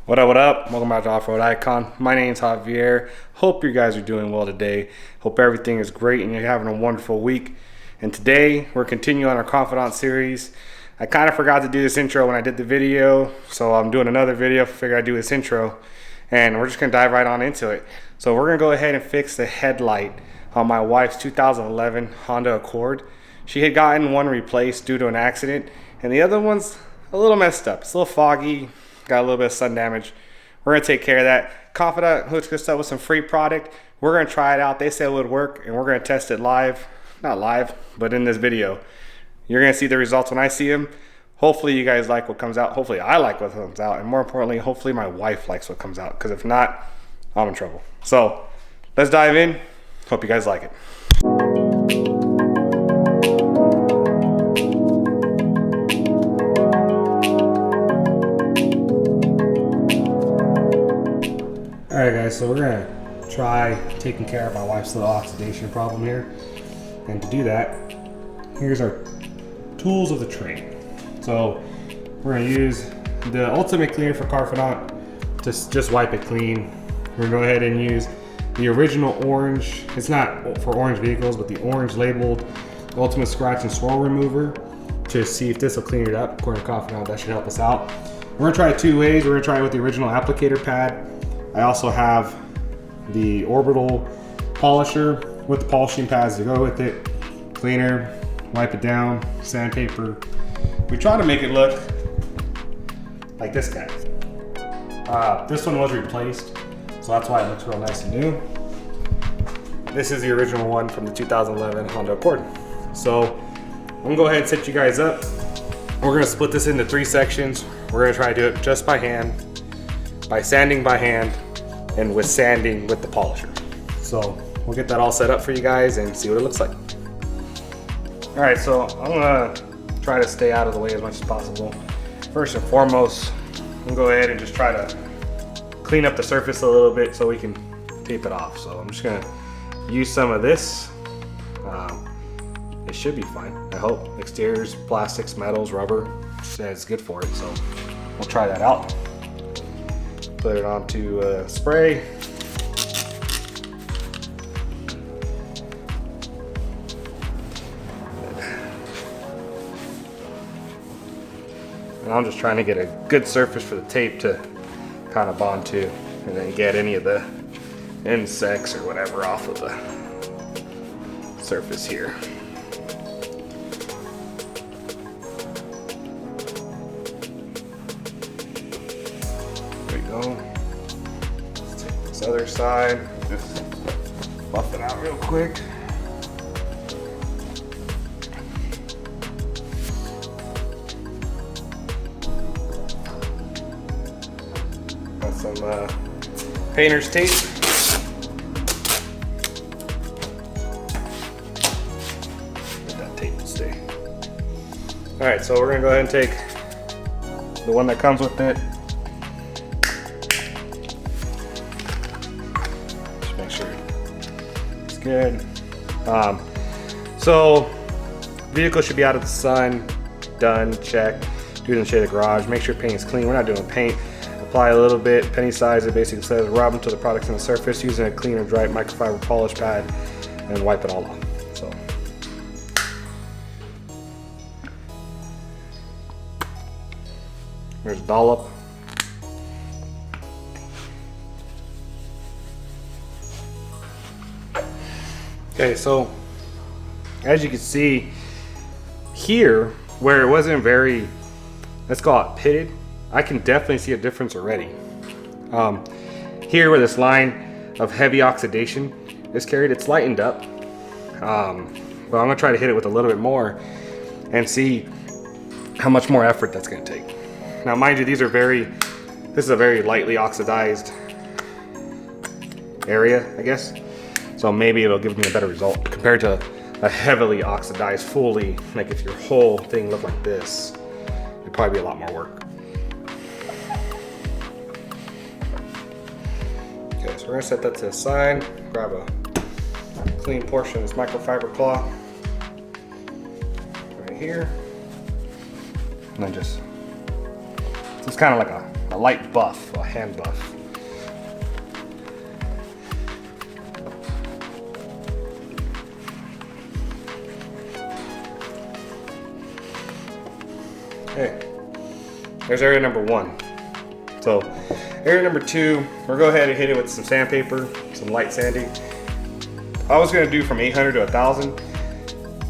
What up? Welcome back to Offroadicon. My name's Javier. Hope you guys are doing well today. Hope everything is great and you're having a wonderful week. And today we're continuing on our Carfidant series. I kind of forgot to do this intro when I did the video, so I'm doing another video. Figured I'd do this intro, and we're just gonna dive right on into it. So we're gonna go ahead and fix the headlight on my wife's 2011 Honda Accord. She had gotten one replaced due to an accident, and the other one's a little messed up. It's a little foggy. Got a little bit of sun damage. We're gonna take care of that. Carfidant hooked us up with some free product. We're gonna try it out. They said it would work, and we're gonna test it live. Not live, but in this video. You're gonna see the results when I see them. Hopefully you guys like what comes out. Hopefully I like what comes out, and more importantly, hopefully my wife likes what comes out. Because if not, I'm in trouble. So let's dive in. Hope you guys like it. All right guys, so we're gonna try taking care of my wife's little oxidation problem here. And to do that, here's our tools of the trade. So we're gonna use the ultimate cleaner for Carfidant to just wipe it clean. We're gonna go ahead and use the original orange. It's not for orange vehicles, but the orange labeled ultimate scratch and swirl remover to see if this will clean it up. According to Carfidant, that should help us out. We're gonna try it two ways. We're gonna try it with the original applicator pad. I also have the orbital polisher with the polishing pads to go with it. Cleaner, wipe it down, sandpaper. We try to make it look like this guy. This one was replaced, so that's why it looks real nice and new. This is the original one from the 2011 Honda Accord. So I'm gonna go ahead and set you guys up. We're gonna split this into 3 sections. We're gonna try to do it just by hand, by sanding by hand, and with sanding with the polisher. So we'll get that all set up for you guys and see what it looks like. All right, so I'm gonna try to stay out of the way as much as possible. First and foremost, I'm gonna go ahead and just try to clean up the surface a little bit so we can tape it off. So I'm just gonna use some of this. It should be fine, I hope. Exteriors, plastics, metals, rubber, it's good for it. So we'll try that out. Put it onto spray. And I'm just trying to get a good surface for the tape to kind of bond to, and then get any of the insects or whatever off of the surface here. There we go. Let's take this other side, just buff it out real quick. Some painter's tape. Let that tape stay. All right, so we're gonna go ahead and take the one that comes with it. Just make sure it's good. So vehicle should be out of the sun. Done, check. Do it in the shade of the garage. Make sure paint is clean. We're not doing paint. Apply a little bit, penny size. It basically says rub until the product's on the surface using a clean or dry microfiber polish pad and wipe it all off. So there's a dollop. Okay, so as you can see here, where it wasn't very, let's call it pitted, I can definitely see a difference already. Here where this line of heavy oxidation is carried, it's lightened up. But I'm gonna try to hit it with a little bit more and see how much more effort that's gonna take. Now mind you, this is a very lightly oxidized area, I guess. So maybe it'll give me a better result compared to a heavily oxidized fully, like if your whole thing looked like this, it'd probably be a lot more work. Okay, so we're gonna set that to the side, grab a clean portion of this microfiber cloth right here, and then just, it's kind of like a a light buff, a hand buff. Okay, there's area number 1. So area number 2, we'll go ahead and hit it with some sandpaper, some light sanding. I was gonna do from 800 to 1000,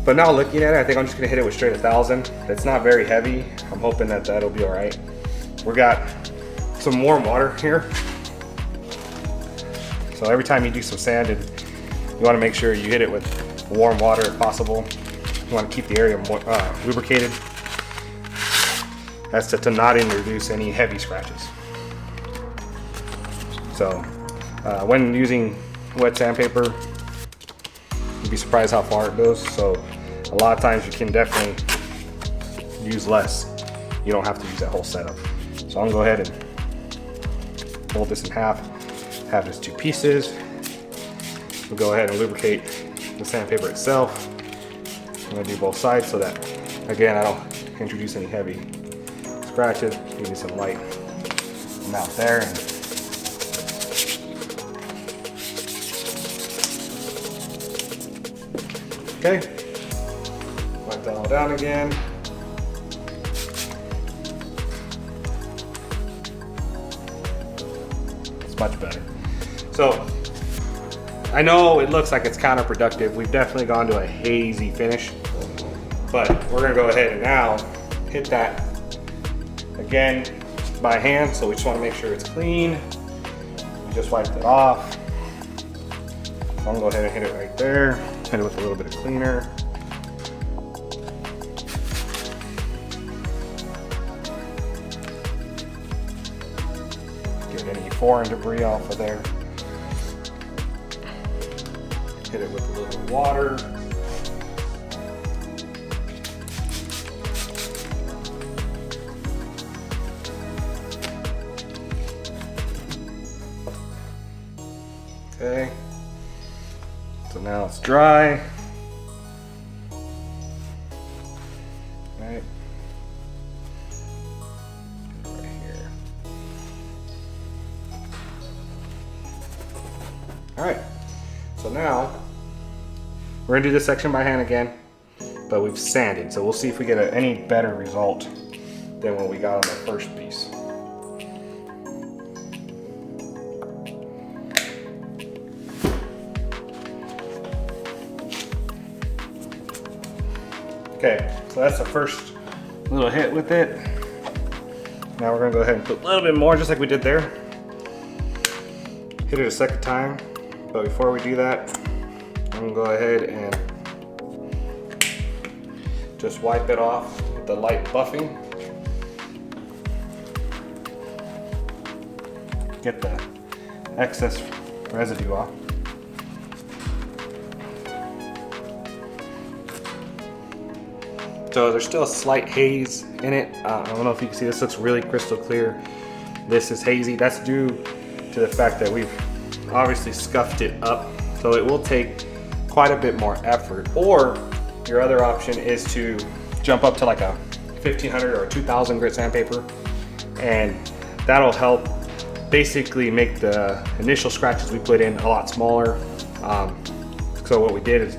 but now looking at it, I think I'm just gonna hit it with straight 1000. It's not very heavy. I'm hoping that that'll be all right. We got some warm water here. So every time you do some sanding, you wanna make sure you hit it with warm water if possible. You wanna keep the area more, lubricated. That's to not introduce any heavy scratches. So when using wet sandpaper, you'd be surprised how far it goes. So a lot of times you can definitely use less. You don't have to use that whole setup. So I'm gonna go ahead and fold this in half, have this 2 pieces. We'll go ahead and lubricate the sandpaper itself. I'm gonna do both sides so that, again, I don't introduce any heavy scratches. Give me some light amount there. And okay, wipe that all down again. It's much better. So I know it looks like it's counterproductive. We've definitely gone to a hazy finish, but we're gonna go ahead and now hit that again by hand. So we just wanna make sure it's clean. We just wiped it off. I'm gonna go ahead and hit it right there. Hit it with a little bit of cleaner. Get any foreign debris off of there. Hit it with a little water. Okay. So now it's dry. Right. Right here. All right. So now we're gonna do this section by hand again, but we've sanded. So we'll see if we get any better result than what we got on the first piece. Okay, so that's the first little hit with it. Now we're gonna go ahead and put a little bit more, just like we did there. Hit it a second time, but before we do that, I'm gonna go ahead and just wipe it off with the light buffing. Get the excess residue off. So there's still a slight haze in it. I don't know if you can see, this looks really crystal clear. This is hazy. That's due to the fact that we've obviously scuffed it up. So it will take quite a bit more effort. Or your other option is to jump up to like a 1500 or 2000 grit sandpaper, and that'll help basically make the initial scratches we put in a lot smaller. So what we did is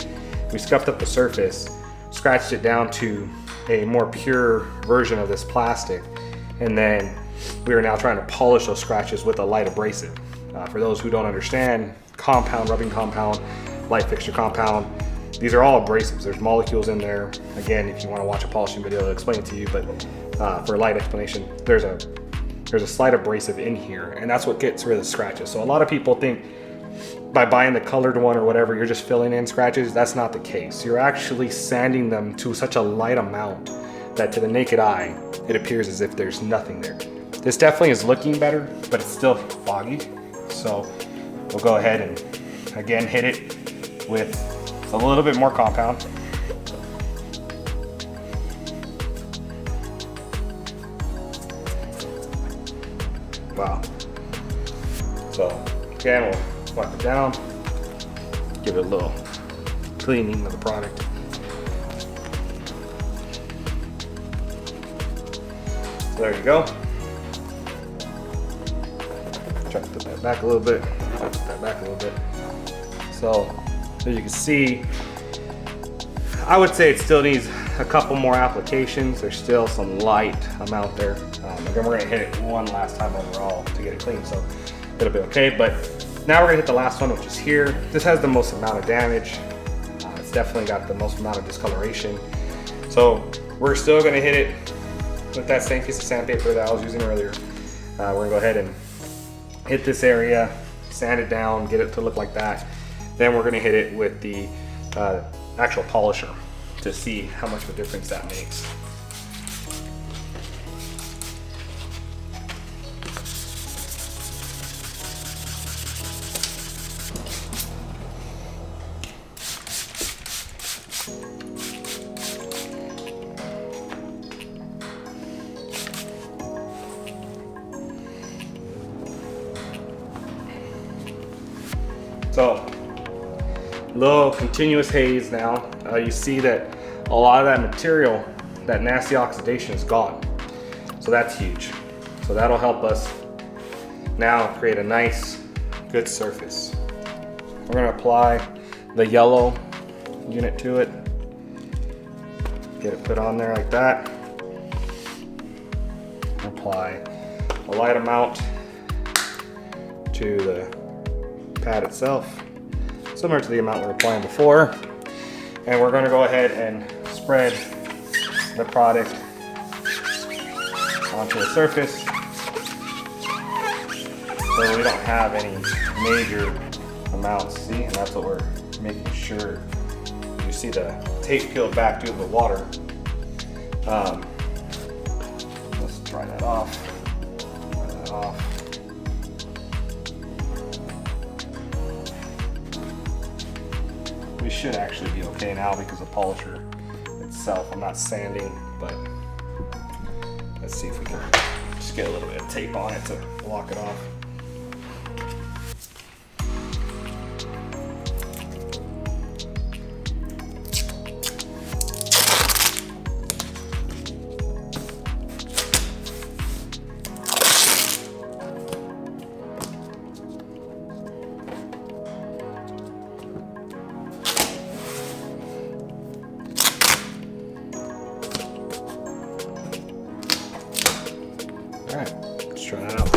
we scuffed up the surface, scratched it down to a more pure version of this plastic, and then we are now trying to polish those scratches with a light abrasive. For those who don't understand, compound, rubbing compound, light fixture compound, these are all abrasives. There's molecules in there. Again, if you want to watch a polishing video, I'll explain it to you, but for a light explanation, there's a slight abrasive in here, and that's what gets rid of the scratches. So a lot of people think by buying the colored one or whatever, you're just filling in scratches. That's not the case. You're actually sanding them to such a light amount that to the naked eye, it appears as if there's nothing there. This definitely is looking better, but it's still foggy. So we'll go ahead and again hit it with a little bit more compound. Wow. So again, we'll wipe it down, give it a little cleaning of the product. So there you go. Try to put that back a little bit. Put that back a little bit. So as you can see, I would say it still needs a couple more applications. There's still some light amount there. And then we're gonna hit it one last time overall to get it clean. So it'll be okay. But now we're gonna hit the last one, which is here. This has the most amount of damage. It's definitely got the most amount of discoloration. So we're still gonna hit it with that same piece of sandpaper that I was using earlier. We're gonna go ahead and hit this area, sand it down, get it to look like that. Then we're gonna hit it with the actual polisher to see how much of a difference that makes. So, little continuous haze now. You see that a lot of that material, that nasty oxidation is gone. So that's huge. So that'll help us now create a nice, good surface. We're gonna apply the yellow unit to it. Get it put on there like that. Apply a light amount to the pad itself, similar to the amount we were applying before. And we're gonna go ahead and spread the product onto the surface so we don't have any major amounts. See, and that's what we're making sure. You see the tape peeled back due to the water. Let's try that off. Try that off. We should actually be okay now because the polisher itself, I'm not sanding, but let's see if we can just get a little bit of tape on it to block it off. Alright, let's try that out.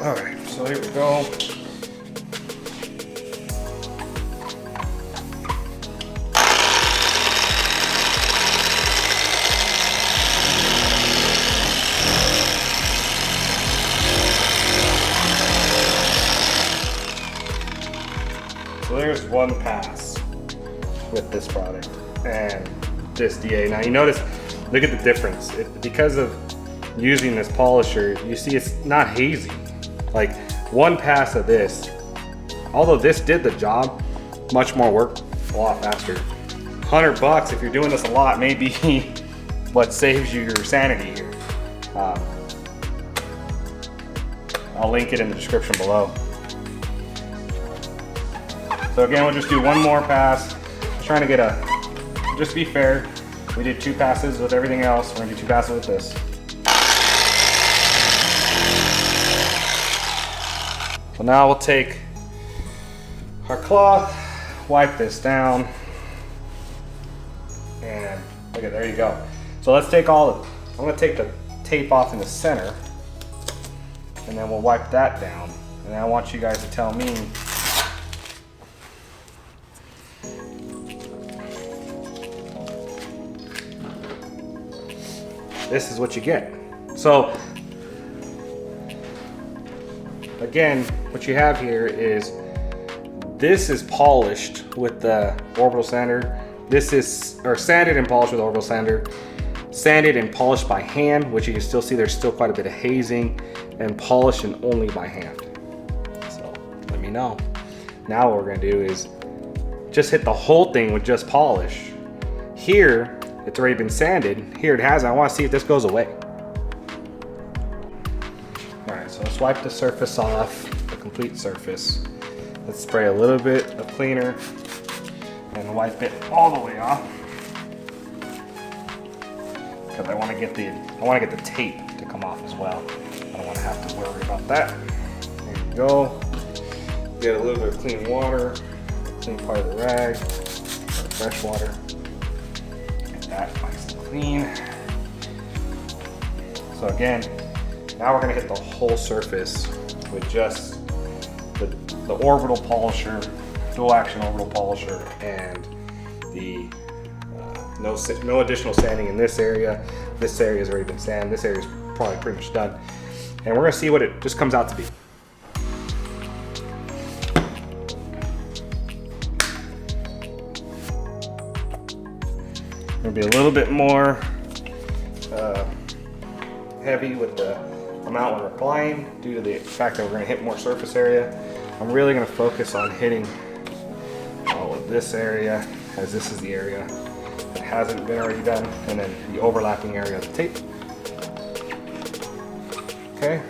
Alright, so here we go. So there's one pass with this product and this DA. Now you notice, look at the difference. Because of using this polisher, you see it's not hazy. Like one pass of this, although this did the job, much more work, a lot faster. $100 if you're doing this a lot may be what saves you your sanity here. I'll link it in the description below. So again, we'll just do one more pass. I'm trying to get just be fair. We did 2 passes with everything else. We're gonna do 2 passes with this. So now we'll take our cloth, wipe this down, and look at, there you go. So let's take I'm gonna take the tape off in the center, and then we'll wipe that down. And I want you guys to tell me this is what you get. So again, what you have here is, this is polished with the orbital sander. This is, or sanded and polished with the orbital sander. Sanded and polished by hand, which you can still see there's still quite a bit of hazing, and polished and only by hand. So let me know. Now what we're gonna do is just hit the whole thing with just polish. Here, it's already been sanded. Here it has, I wanna see if this goes away. All right, so let's wipe the surface off, the complete surface. Let's spray a little bit of cleaner and wipe it all the way off. Because I want to get the tape to come off as well. I don't want to have to worry about about that. There you go. Get a little bit of clean water, clean part of the rag, or fresh water. Get that nice and clean. So again, now we're gonna hit the whole surface with just the orbital polisher, dual action orbital polisher, and the no additional sanding in this area. This area has already been sanded. This area is probably pretty much done. And we're gonna see what it just comes out to be. Gonna be a little bit more heavy with the amount we're applying due to the fact that we're gonna hit more surface area. I'm really gonna focus on hitting all of this area, as this is the area that hasn't been already done, and then the overlapping area of the tape. Okay.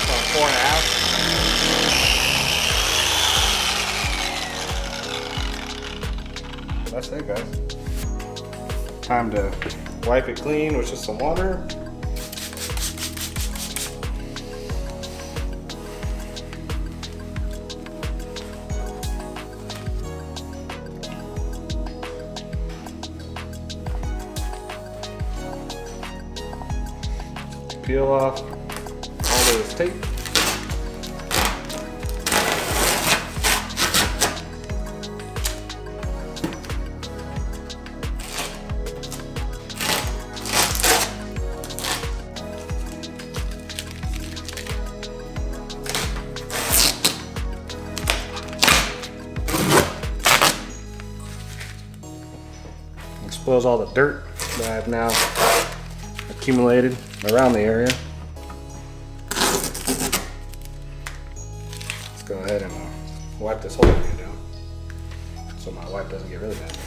About 4.5. That's it, guys. Time to wipe it clean with just some water. Peel off all of this tape. Expose all the dirt that I've now accumulated around the area. Let's go ahead and wipe this whole area down so my wipe doesn't get really bad.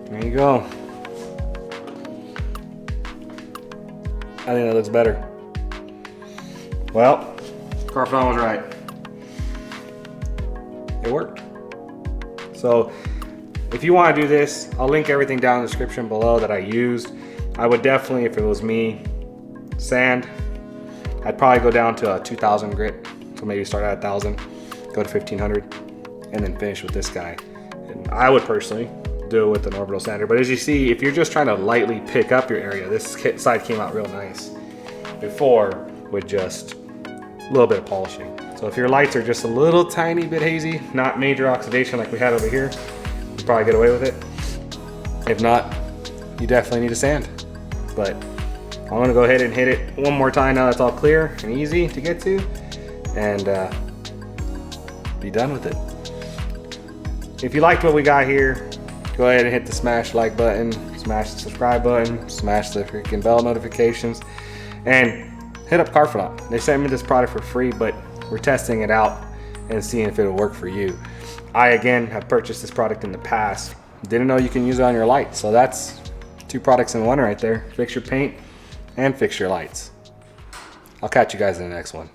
There you go. I think that looks better. Well, Carfidant was right. It worked. So if you want to do this, I'll link everything down in the description below that I used. I would definitely, if it was me, sand. I'd probably go down to a 2000 grit. So maybe start at 1000, go to 1500, and then finish with this guy. And I would personally do it with an orbital sander. But as you see, if you're just trying to lightly pick up your area, this side came out real nice before with just a little bit of polishing. So if your lights are just a little tiny bit hazy, not major oxidation like we had over here, you probably get away with it. If not, you definitely need a sand. But I'm gonna go ahead and hit it one more time now that's all clear and easy to get to, and be done with it. If you liked what we got here, go ahead and hit the smash like button, smash the subscribe button, smash the freaking bell notifications, and hit up Carfidant. They sent me this product for free, but we're testing it out and seeing if it'll work for you. I, again, have purchased this product in the past. Didn't know you can use it on your lights. So that's 2 products in one right there. Fix your paint and fix your lights. I'll catch you guys in the next one.